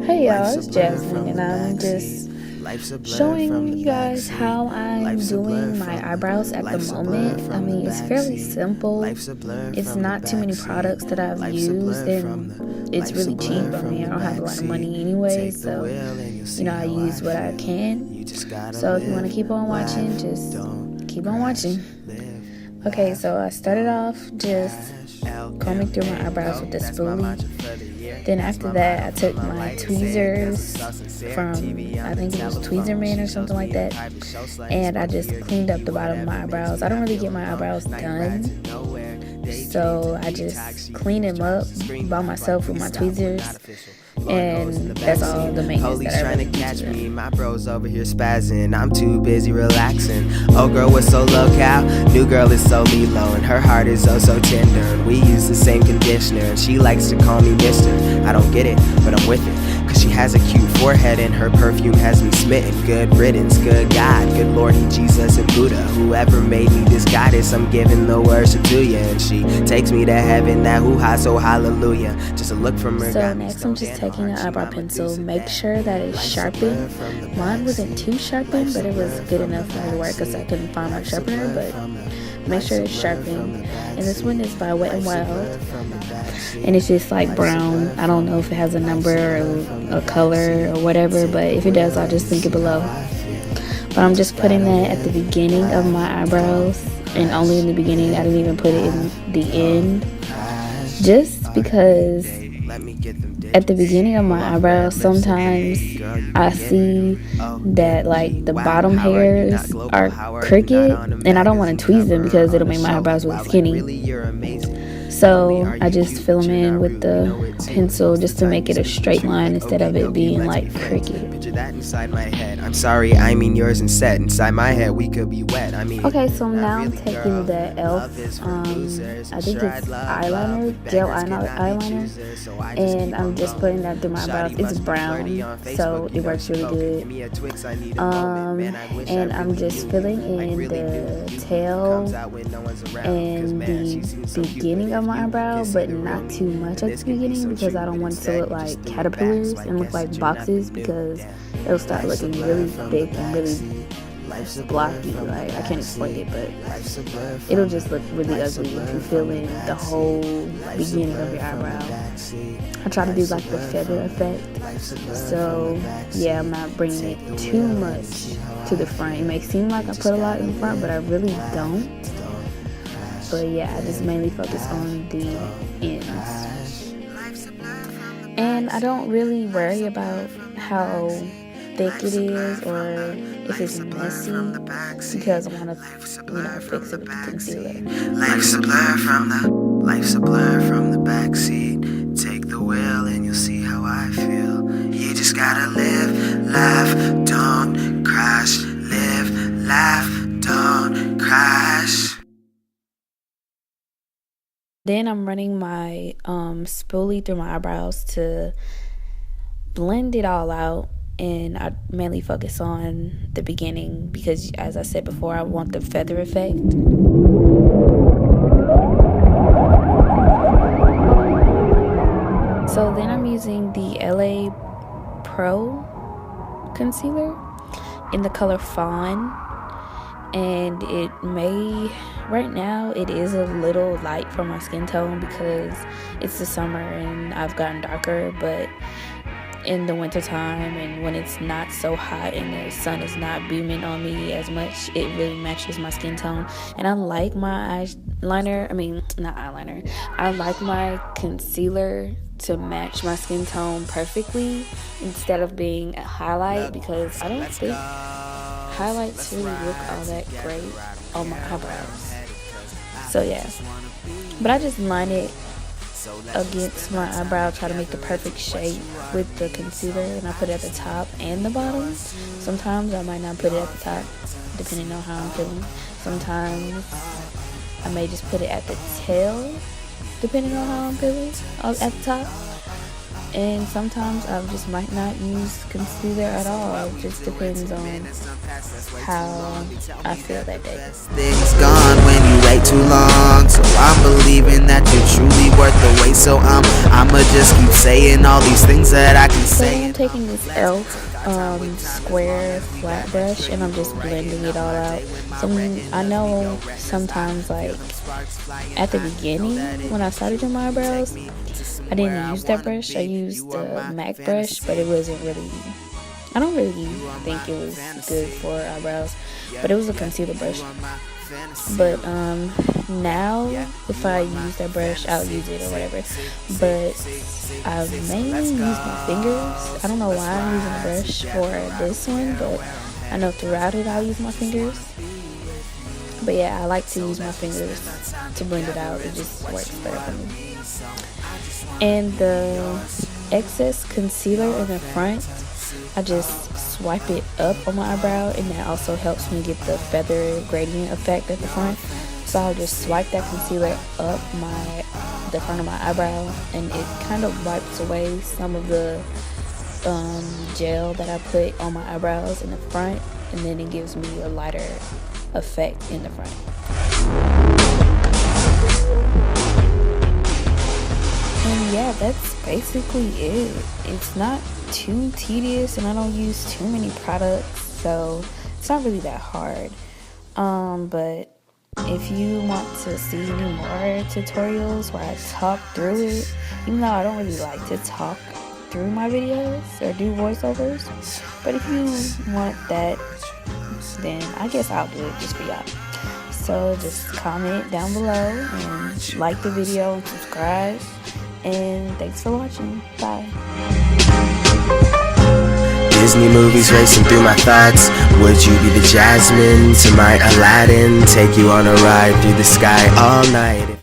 Hey y'all, it's Jazmyn and I'm just showing you guys how I'm doing my eyebrows at the moment. I mean, it's fairly simple. It's not too many products that I've used and it's really cheap. I mean, I don't have a lot of money anyway, so I use what I can. So if you want to keep on watching, just keep on watching. Okay, so I started off just combing through my eyebrows with the spoolie. Then after that, I took my tweezers from, I think it was Tweezerman or something like that, and I just cleaned up the bottom of my eyebrows. I don't really get my eyebrows done, so I just clean them up by myself with my tweezers. And that's all the maintenance that I really catch me. My bros over here spazzing, I'm too busy relaxing. Old girl was so low cal, new girl is so me low, and her heart is oh so tender. And we use the same conditioner, and she likes to call me Mister. I don't get it, but I'm with it, cause she has a cute forehead and her perfume has me smitten. Good riddance, good God, good Lordy Jesus and Buddha. Whoever made me this goddess, I'm giving the worship to you. And she takes me to heaven, that hoo-ha, so hallelujah. Just a look from her. So next I'm just taking an eyebrow pencil. Make sure that it's sharpened. Mine wasn't too sharpened, but it was good enough for me to work because I couldn't find my sharpener, but make sure it's sharpened. And this one is by Wet n Wild, and it's just like brown. I don't know if it has a number or a color or whatever, but if it does, I'll just link it below. But I'm just putting that at the beginning of my eyebrows, and only in the beginning. I didn't even put it in the end, just because at the beginning of my eyebrows, sometimes I see that like the bottom hairs are crooked, and I don't want to tweeze them because it'll make my eyebrows really skinny. So I just fill them in with the pencil just to make it a straight line instead of it being like crooked. I'm sorry, I mean yours instead. Inside my head we could be wet. Okay, so now I'm taking the e.l.f. I think it's eyeliner, gel eyeliner, and I'm just putting that through my eyebrows. It's brown, so it works really good. And I'm just filling in the tail and the beginning of my eyebrow, but not too much at the beginning because I don't want it to look like caterpillars and look like boxes, because it'll start looking really thick and really blocky. Like, I can't explain it, but it'll just look really ugly if you fill in the whole beginning of your eyebrow. I try to do like the feather effect, so yeah, I'm not bringing it too much to the front. It may seem like I put a lot in the front, but I really don't. But yeah, I just mainly focus on the ends. And I don't really worry about how thick it is or if it's messy, because I want to, fix it with the concealer. Life's a blur from the backseat. Take the wheel and you'll see how I feel. You just gotta live, laugh, don't crash. Live, laugh, don't crash. Then I'm running my spoolie through my eyebrows to blend it all out, and I mainly focus on the beginning because, as I said before, I want the feather effect. So then I'm using the LA Pro concealer in the color Fawn, and right now it is a little light for my skin tone because it's the summer and I've gotten darker, but in the winter time and when it's not so hot and the sun is not beaming on me as much, it really matches my skin tone. And I like my I like my concealer to match my skin tone perfectly instead of being a highlight, because I don't think highlights really look all that great on my eyebrows. So yeah, but I just line it against my eyebrow, try to make the perfect shape with the concealer, and I put it at the top and the bottom. Sometimes I might not put it at the top depending on how I'm feeling. Sometimes I may just put it at the tail depending on how I'm feeling at the top. And sometimes I just might not use concealer at all. It just depends on how I feel that day. Things gone when you wait too long, so I'm believing that you're truly worth the wait. So I'ma just keep saying all these things that I can So say. I'm taking this e.l.f. Square flat brush and I'm just blending it all out. So I know sometimes, like at the beginning when I started doing my eyebrows, I didn't use that brush. I used the MAC brush, but it wasn't really, I don't really think it was good for eyebrows, but it was a concealer brush. But now if I use that brush, I'll use it or whatever. But I mainly use my fingers. I don't know why I'm using a brush for this one, but I know throughout it I'll use my fingers. But yeah, I like to use my fingers to blend it out. It just works better for me. And the excess concealer in the front, I just swipe it up on my eyebrow, and that also helps me get the feather gradient effect at the front. So I'll just swipe that concealer up the front of my eyebrow, and it kind of wipes away some of the gel that I put on my eyebrows in the front, and then it gives me a lighter effect in the front. And yeah, that's basically it. It's not too tedious and I don't use too many products, so it's not really that hard. But if you want to see any more tutorials where I talk through it, even though I don't really like to talk through my videos or do voiceovers, but if you want that, then I guess I'll do it just for y'all. So just comment down below and like the video and subscribe. And thanks for watching. Bye. Disney movies racing through my thoughts. Would you be the Jazmyn to my Aladdin? Take you on a ride through the sky all night.